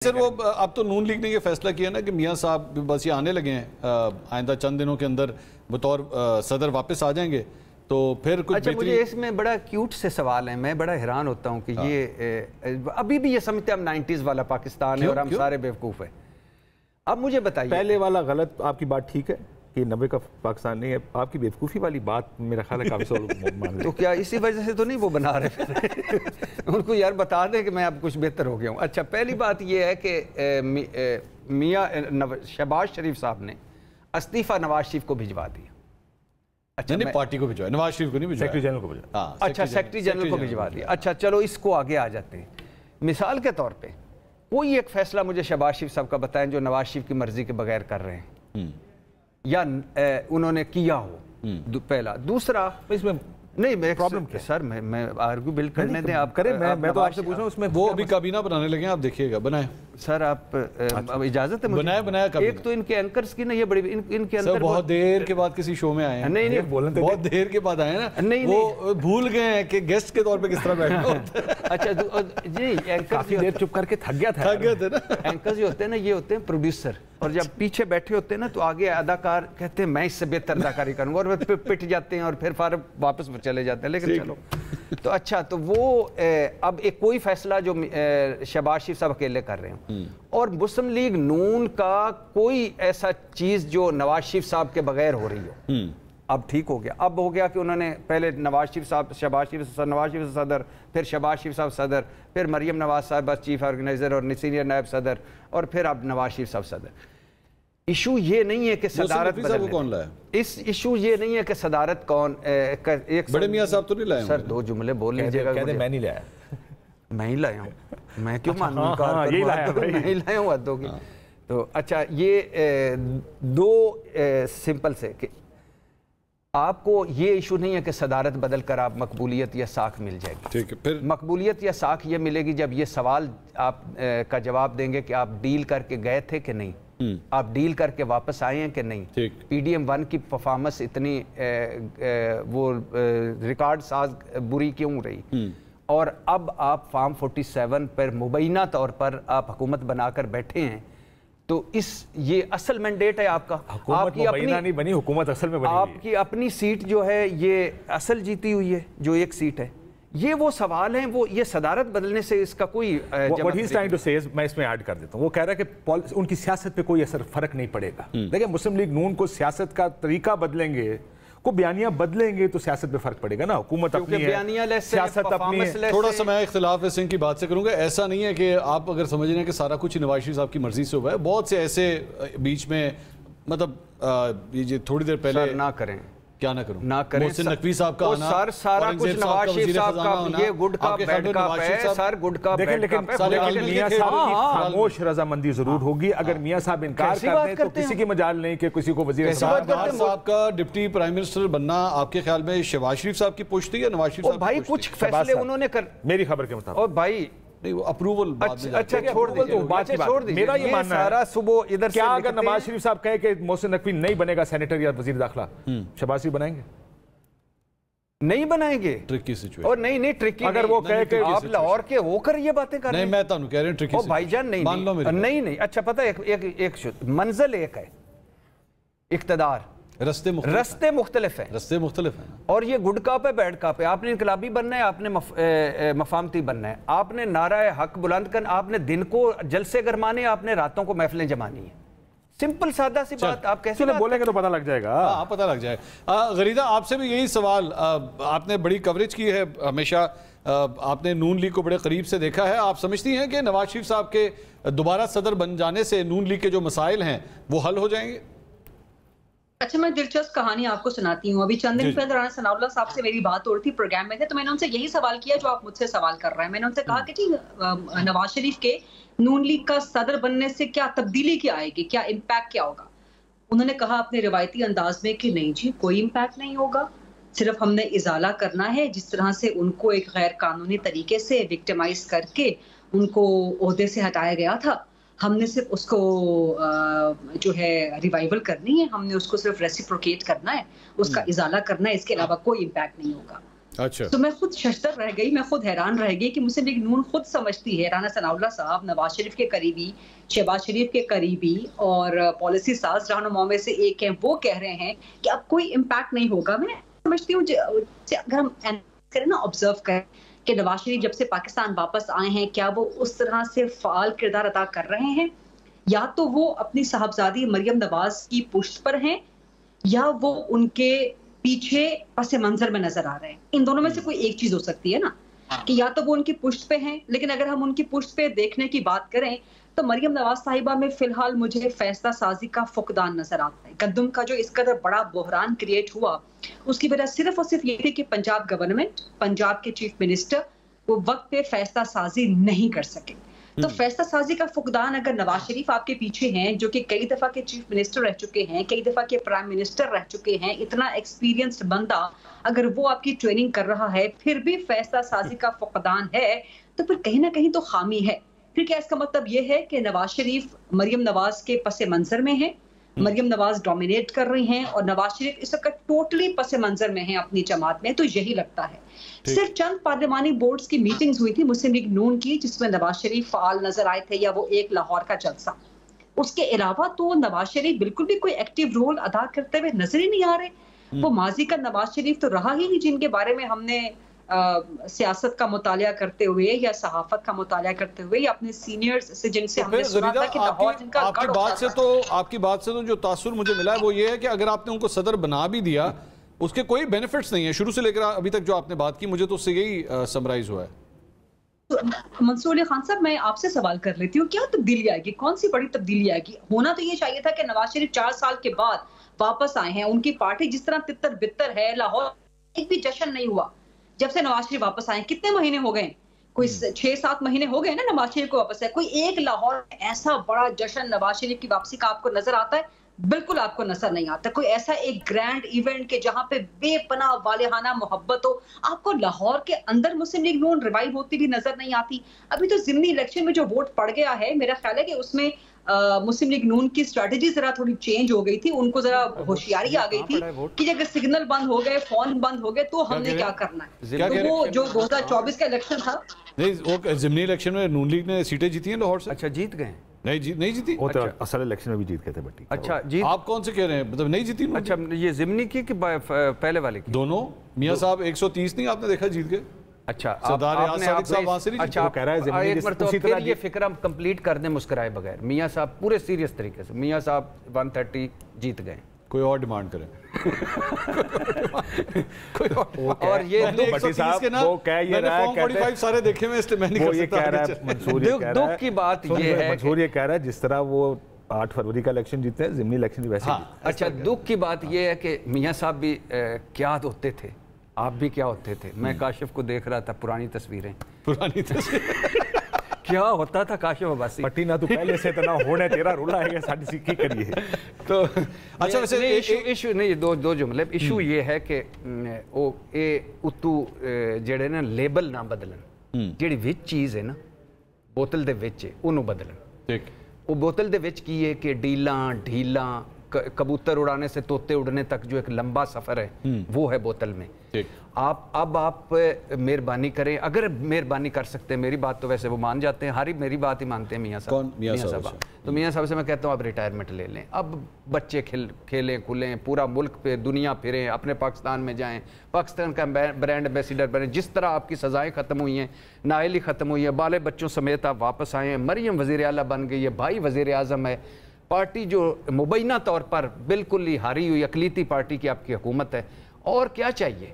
Sir वो अब तो नून लीग ने ये फैसला किया ना कि मियां साहब बस ये आने लगे हैं, आइंदा चंद दिनों के अंदर बतौर सदर वापस आ जाएंगे तो फिर कुछ। अच्छा, मुझे इसमें बड़ा क्यूट से सवाल है, मैं बड़ा हैरान होता हूँ कि ये अभी भी ये समझते हैं हम 90s वाला पाकिस्तान है और हम सारे बेवकूफ़ हैं। अब मुझे बताइए, पहले वाला गलत, आपकी बात ठीक है कि 90 का पाकिस्तान नहीं है, आपकी बेवकूफ़ी वाली बात मेरा ख्याल है काफ़ी सब लोग मान तो क्या इसी वजह से तो नहीं वो बना रहे उनको यार बता दें कि मैं अब कुछ बेहतर हो गया हूँ। अच्छा, पहली बात ये है कि मियाँ शहबाज शरीफ साहब ने इस्तीफ़ा नवाज शरीफ को भिजवा दिया। अच्छा, नहीं पार्टी को भिजवाया, नवाज शरीफ को नहीं भिजवाया, सेक्रेटरी जनरल को भिजवाया। अच्छा, सेक्रेटरी जनरल को भिजवा दिया। अच्छा चलो, इसको आगे आ जाते हैं। मिसाल के तौर पे कोई एक फैसला मुझे शहबाज शरीफ साहब का बताएं जो नवाज शरीफ की मर्जी के बगैर कर रहे हैं या उन्होंने किया हो। पहला। दूसरा, इसमें नहीं मैं प्रॉब्लम क्या सर, मैं आर्ग्यू बिल्ड करने दें आप करें। मैं तो आपसे पूछ रहा हूँ, उसमें वो अभी काबीना बनाने लगे, आप देखिएगा। बनाए सर, आप अब इजाजत है मुझे? बनाया एक तो इनके एंकर्स की ना ये बड़ी इनके अंदर बहुत देर के बाद किसी शो में आए हैं। नहीं बोलने बहुत देर के बाद आए ना, नहीं वो भूल गए हैं कि गेस्ट के तौर पे किस तरह बैठना होता है। अच्छा जी, एंकर काफी देर चुप करके थक गया था ना। एंकर्स जो होते हैं ना, ये होते हैं प्रोड्यूसर, और जब पीछे बैठे होते हैं ना तो आगे अदाकार कहते हैं मैं इससे बेहतर अदाकारी करूंगा, और फिर पिट जाते हैं और फिर वापस चले जाते हैं। लेकिन चलो, तो अच्छा, तो वो अब एक कोई फैसला जो शहबाज शरीफ साहब अकेले कर रहे हैं और मुस्लिम लीग नून का कोई ऐसा चीज जो नवाज शरीफ साहब के बगैर हो रही हो, अब ठीक हो गया। अब हो गया कि उन्होंने पहले नवाज शरीफ साहब नवाज शरीफ सदर, फिर शहबाज शरीफ साहब सदर, फिर मरियम नवाज साहब चीफ ऑर्गेनाइजर और सीनियर नायब सदर, और फिर अब नवाज शरीफ साहब सदर। इशू ये नहीं है कि सदारत कौन लाया, इस इशू ये नहीं है कि सदारत कौन एक बड़े मियां साहब तो नहीं लाए सर। दो जुमले बोल लीजिएगा। मैं नहीं लाया, मैं ही लाया हूँ, मैं क्यों मानूं? यही लाया, नहीं लाया हूँ, हद होगी। तो अच्छा, ये दो सिंपल से कि आपको ये इशू नहीं है कि सदारत बदल कर आप मकबूलियत या साख मिल जाएगी। ठीक है, फिर मकबूलियत या साख ये मिलेगी जब ये सवाल आप का जवाब देंगे कि आप डील करके गए थे कि नहीं, आप डील करके वापस आए हैं कि नहीं, PDM 1 की परफॉर्मेंस इतनी वो रिकॉर्ड साज बुरी क्यों रही, और अब आप फार्म 47 पर मुबैना तौर पर आप हुकूमत बनाकर बैठे हैं। तो ये असल मैंडेट है आपका, आपकी अपनी नहीं बनी हुकूमत, असल में बनी आपकी अपनी सीट जो है ये असल जीती हुई है, जो एक सीट है। ये वो सवाल हैं, वो ये सदारत बदलने से इसका कोई What he's trying to say is, मैं इसमें ऐड कर देता हूँ, वो कह रहा है कि उनकी सियासत पे कोई असर फर्क नहीं पड़ेगा। देखिए, मुस्लिम लीग नून को सियासत का तरीका बदलेंगे, को बयानियां बदलेंगे तो सियासत पे फर्क पड़ेगा ना। हुकूमत अपनी है, सियासत अपनी है। थोड़ा सा मैं इख्तिलाफ सिंह की बात से करूंगा। ऐसा नहीं है कि आप अगर समझ रहे हैं कि सारा कुछ नवाज शरीफ साहब की मर्जी से हुआ है, बहुत से ऐसे बीच में, मतलब ये थोड़ी देर पहले ना करें, क्या ना करूं, ना करें मोहसिन नकवी साहब का आना, सर सारा कुछ नवाज शरीफ साहब का, ये गुड का बैड का है सर, गुड का बैड का। लेकिन मियां साहब की खामोश रजामंदी जरूर होगी। अगर मियां साहब इनकार कर दें तो किसी की मजाल नहीं कि किसी को वजीर साहब का डिप्टी प्राइम मिनिस्टर बनना आपके ख्याल में शहबाज शरीफ साहब की पुष्ट थी या नवाज शरीफ साहब? भाई कुछ फैसले उन्होंने कर, मेरी खबर के मुताबिक, और भाई नहीं वो अप्रूवल। अच्छा छोड़ दीजिए, बात छोड़ दीजिए। मेरा ये मानना है, सारा सुबह इधर क्या अगर नवाज शरीफ साहब कहे कि मोहसिन नकवी नहीं बनेगा सेनेटर या वजीर दाखिला, शहबाज शरीफ बनाएंगे? नहीं बनाएंगे। Tricky situation. और नहीं ट्रिकी, अगर वो कहे कि आप लाहौर के होकर ये बातें कर रहे हैं। नहीं, मैं तो कह रहा हूं ट्रिकी सिचुएशन। भाईजान नहीं। अच्छा पता है, एक मंजिल एक है, इख्तिदार, रस्ते मुख्तलिफ हैं, और ये गुडका पे बैड का पे। आपने इनकलाबी बनना है, आपने मफामती बनना है, आपने नारा हक बुलंद करना, आपने दिन को जलसे गरमाने, आपने रातों को महफिलें जमानी है। सिंपल सादा सी बात। आप कैसे बोलेंगे तो पता लग जाएगा। हाँ, पता लग जाएगा। गरीदा, आपसे भी यही सवाल, आपने बड़ी कवरेज की है हमेशा, आपने नून लीग को बड़े करीब से देखा है। आप समझती हैं कि नवाज शरीफ साहब के दोबारा सदर बन जाने से नून लीग के जो मसाइल हैं वो हल हो जाएंगे? अच्छा, मैं दिलचस्प कहानी आपको सुनाती हूँ। अभी चंद दिन पहले राना सनाउल्लाह साहब से मेरी बात हो रही थी, प्रोग्राम में थे, तो मैंने उनसे यही सवाल किया जो आप मुझसे सवाल कर रहे हैं। मैंने उनसे कहा कि जी नवाज शरीफ के नून लीग का सदर बनने से क्या तब्दीली क्या आएगी, क्या इम्पैक्ट क्या होगा? उन्होंने कहा अपने रिवायती अंदाज में कि नहीं जी, कोई इम्पैक्ट नहीं होगा, सिर्फ हमने इजाला करना है। जिस तरह से उनको एक गैर कानूनी तरीके से विक्टिमाइज करके उनको ओहदे से हटाया गया था, हमने सिर्फ उसको जो है रिवाइवल करनी है, हमने उसको सिर्फ रेसिप्रोकेट करना है, उसका इजाला करना है, इसके अलावा कोई इम्पैक्ट नहीं होगा। अच्छा। तो मैं खुद शशदर रह गई, मैं खुद हैरान रह गई कि मुस्लिम लीग नून खुद समझती है, राना सनाउल्लाह साहब नवाज शरीफ के करीबी, शहबाज शरीफ के करीबी और पॉलिसी साज रहनुमाओं में से एक हैं, वो कह रहे हैं कि अब कोई इम्पैक्ट नहीं होगा। मैं समझती हूँ अगर हम करें ना, ऑब्जर्व करें कि नवाज शरीफ जब से पाकिस्तान वापस आए हैं, क्या वो उस तरह से फाल किरदार अदा कर रहे हैं, या तो वो अपनी साहबजादी मरियम नवाज की पुश्त पर हैं या वो उनके पीछे पस मंजर में नजर आ रहे हैं। इन दोनों में से कोई एक चीज हो सकती है ना, कि या तो वो उनकी पुश्त पे हैं, लेकिन अगर हम उनकी पुश्त पे देखने की बात करें तो मरियम नवाज साहिबा में फिलहाल मुझे फैसला साजी का फुकदान नजर आता है। गंदम का जो इस कदर बड़ा बहरान क्रिएट हुआ, उसकी वजह सिर्फ और सिर्फ ये थी कि पंजाब गवर्नमेंट, पंजाब के चीफ मिनिस्टर वो वक्त पे फैसला साजी नहीं कर सके। तो फैसला साजी का फुकदान अगर नवाज शरीफ आपके पीछे हैं, जो कि कई दफा के चीफ मिनिस्टर रह चुके हैं, कई दफा के प्राइम मिनिस्टर रह चुके हैं, इतना एक्सपीरियंस्ड बंदा अगर वो आपकी ट्रेनिंग कर रहा है फिर भी फैसला साजी का फुकदान है, तो फिर कहीं ना कहीं तो खामी है। फिर क्या इसका मतलब ये है कि नवाज शरीफ मरियम नवाज के पस मंजर में है, मरियम नवाज डोमिनेट कर रही हैं और नवाज शरीफ इस वक्त टोटली पस मंजर में हैं अपनी जमात में? तो यही लगता है। सिर्फ चंद पार्लिमानी बोर्ड्स की मीटिंग्स हुई थी मुस्लिम लीग नून की, जिसमें नवाज शरीफ फाल नजर आए थे, या वो एक लाहौर का जलसा। उसके अलावा तो नवाज शरीफ बिल्कुल भी कोई एक्टिव रोल अदा करते हुए नजर ही नहीं आ रहे। वो माजी का नवाज शरीफ तो रहा ही नहीं जिनके बारे में हमने सियासत का मुतालिया करते हुए या सहाफत का मुतालिया करते हुए या अपने सीनियर्स से जिनसे हमने सुना था कि लाहौर जिनका आपकी बात से तो जो तासुर मुझे मिला है वो ये है कि अगर आपने उनको सदर बना भी दिया, उसके कोई बेनिफिट्स नहीं है शुरू से लेकर अभी तक जो आपने बात की, मुझे तो उससे यही समराइज हुआ है। मंसूर अली खान साहब, मैं आपसे सवाल कर लेती हूँ, क्या तब्दीली आएगी? कौन सी बड़ी तब्दीली आएगी? होना तो ये चाहिए था कि नवाज शरीफ 4 साल के बाद वापस आए हैं, उनकी पार्टी जिस तरह तितर बितर है, लाहौर एक भी जश्न नहीं हुआ जब से नवाज शरीफ वापस आए। कितने महीने हो गए? कोई 6-7 महीने हो गए ना नवाज शरीफ को वापस आए। कोई एक लाहौर ऐसा बड़ा जश्न नवाज शरीफ की वापसी का आपको नजर आता है? बिल्कुल आपको नजर नहीं आता। कोई ऐसा एक ग्रैंड इवेंट के जहां पे बेपनाह वालेहाना मोहब्बत हो, आपको लाहौर के अंदर मुस्लिम लीग नून रिवाइव होती भी नजर नहीं आती। अभी तो जिमनी इलेक्शन में जो वोट पड़ गया है, मेरा ख्याल है कि उसमें मुस्लिम लीग नून की स्ट्रेटेजी जरा थोड़ी चेंज हो गई थी। उनको जरा होशियारी आ गई थी कि अगर सिग्नल बंद हो गए, फोन बंद हो गए, तो हमने क्या करना है। तो वो जो 2024 का इलेक्शन था, नहीं, वो जिमनी इलेक्शन में नून लीग ने सीटें जीती हैं लाहौर से। अच्छा, जीत गए? नहीं जीती। वो तो असल इलेक्शन में भी जीत गए थे बट्टी। अच्छा, जीत आप कौन से कह रहे हैं? मतलब नहीं जीती। अच्छा, ये जिमनी की कि पहले वाले की? दोनों। मियां साहब 130 नहीं आपने देखा जीत गए। अच्छा, अच्छा, वो कह रहा है एक मरतबा फिर ये फिक्र हम कंप्लीट कर दें मुस्कुराए बगैर। मियां साहब पूरे सीरियस तरीके से, मियां साहब 130 जीत गए। कोई और डिमांड करें। कोई और ये भट्टी साहब वो कह ये रहा है, 45 सारे देखे हुए, इसलिए मैं नहीं कर सकता। कह रहा है मंसूर, दुख की बात ये है, मंसूर ये कह रहा है जिस तरह वो 8 फरवरी का इलेक्शन जीते हैं, जिमनी इलेक्शन भी वैसे। अच्छा, दुख की बात ये है कि मियां साहब भी क्या होते थे, आप भी क्या होते थे। मैं काशिफ को देख रहा था, पुरानी तस्वीरें क्या होता था काशिफ अब्बासी। पट्टी ना तू पहले से इतना होने तेरा रोला है साडी सीखी करिए। तो अच्छा, वैसे इशू नहीं, दो जुमले। इशू ये है कि वो उतू जेड़े ना लेबल ना बदलन, जेड़ी विच चीज़ है ना बोतल दे विच उन्होंने बदलन। ठीक, वो बोतल दे विच की है कि ढीला कबूतर उड़ाने से तोते उड़ने तक जो एक लंबा सफर है वो है बोतल में। आप मेहरबानी करें, अगर मेहरबानी कर सकते हैं, मेरी बात तो वैसे वो मान जाते हैं, हारी मेरी बात ही मानते हैं मियां साहब। मियां साहब तो मियां साहब से मैं कहता हूँ आप रिटायरमेंट ले लें। अब बच्चे खेलें खुलें, पूरा मुल्क पे दुनिया फिरें, अपने पाकिस्तान में जाएं, पाकिस्तान का ब्रांड एम्बेसडर बने। जिस तरह आपकी सजाएं ख़त्म हुई हैं, नाइली ख़त्म हुई है, बाले बच्चों समेत आप वापस आए हैं, मरियम वज़ीर आला बन गई है, भाई वज़ीर आज़म है, पार्टी जो मुबैना तौर पर बिल्कुल ही हारी हुई अकलीती पार्टी की आपकी हुकूमत है, और क्या चाहिए?